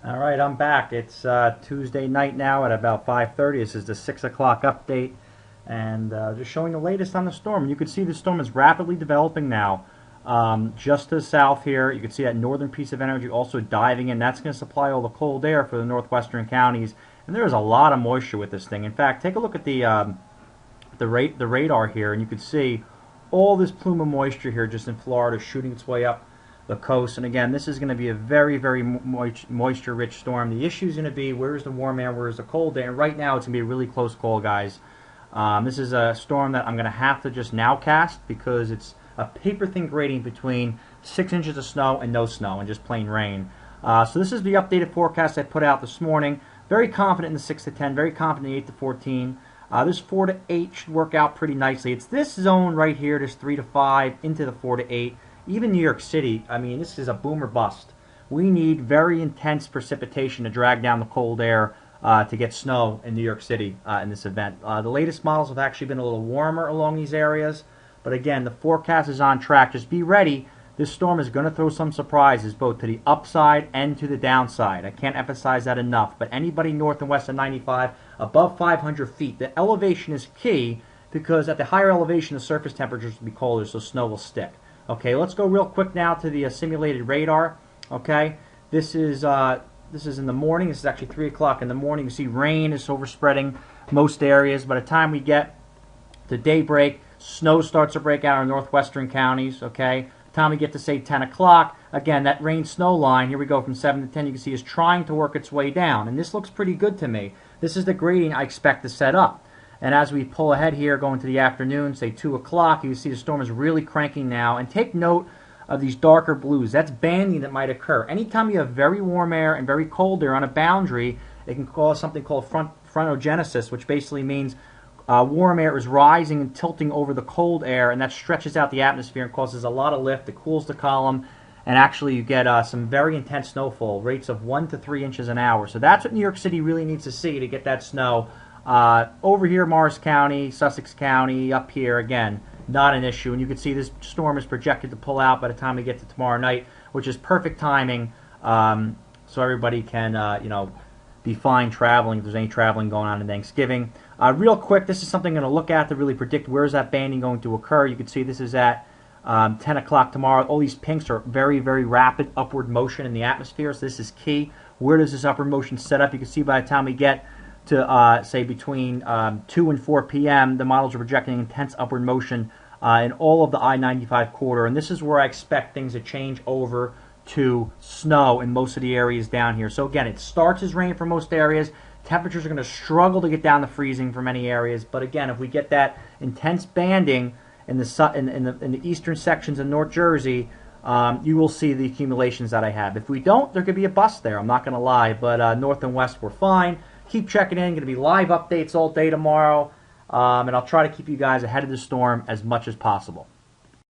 All right, I'm back. It's Tuesday night now at about 5:30. This is the 6 o'clock update, and just showing the latest on the storm. You can see the storm is rapidly developing now. Just to the south here, you can see that northern piece of energy also diving in. That's going to supply all the cold air for the northwestern counties, and there is a lot of moisture with this thing. In fact, take a look at the radar here, and you can see all this plume of moisture here just in Florida shooting its way up the coast. And again, this is going to be a very, very moisture-rich storm. The issue is going to be where's the warm air, where's the cold air. And right now, it's going to be a really close call, guys. This is a storm that I'm going to have to just nowcast because it's a paper-thin gradient between 6 inches of snow and no snow and just plain rain. So this is the updated forecast I put out this morning. Very confident in the 6 to 10, very confident in the 8 to 14. This 4 to 8 should work out pretty nicely. It's this zone right here, this 3 to 5 into the 4 to 8. Even New York City, I mean, this is a boom or bust. We need very intense precipitation to drag down the cold air to get snow in New York City in this event. The latest models have actually been a little warmer along these areas. But again, the forecast is on track. Just be ready. This storm is going to throw some surprises both to the upside and to the downside. I can't emphasize that enough. But anybody north and west of 95, above 500 feet, the elevation is key because at the higher elevation, the surface temperatures will be colder, so snow will stick. Okay, let's go real quick now to the simulated radar. Okay, this is in the morning. This is actually 3 o'clock in the morning. You see rain is overspreading most areas. By the time we get to daybreak, snow starts to break out in northwestern counties. Okay, by the time we get to say 10 o'clock, again that rain-snow line. Here we go from 7 to 10. You can see is trying to work its way down, and this looks pretty good to me. This is the gradient I expect to set up. And as we pull ahead here, going to the afternoon, say 2 o'clock, you see the storm is really cranking now. And take note of these darker blues. That's banding that might occur. Anytime you have very warm air and very cold air on a boundary, it can cause something called frontogenesis, which basically means warm air is rising and tilting over the cold air, and that stretches out the atmosphere and causes a lot of lift. It cools the column, and actually you get some very intense snowfall, rates of 1 to 3 inches an hour. So that's what New York City really needs to see to get that snow. Over here, Morris County, Sussex County, up here, again, not an issue. And you can see this storm is projected to pull out by the time we get to tomorrow night, which is perfect timing, so everybody can, be fine traveling if there's any traveling going on in Thanksgiving. Real quick, this is something I'm going to look at to really predict where is that banding going to occur. You can see this is at 10 o'clock tomorrow. All these pinks are very, very rapid upward motion in the atmosphere, so this is key. Where does this upward motion set up? You can see by the time we get to say between 2 and 4 p.m., the models are projecting intense upward motion in all of the I-95 corridor, and this is where I expect things to change over to snow in most of the areas down here. So again, it starts as rain for most areas. Temperatures are going to struggle to get down to freezing for many areas, but again, if we get that intense banding in the eastern sections of North Jersey, you will see the accumulations that I have. If we don't, there could be a bust there. I'm not going to lie, but north and west we're fine. Keep checking in. Going to be live updates all day tomorrow, and I'll try to keep you guys ahead of the storm as much as possible.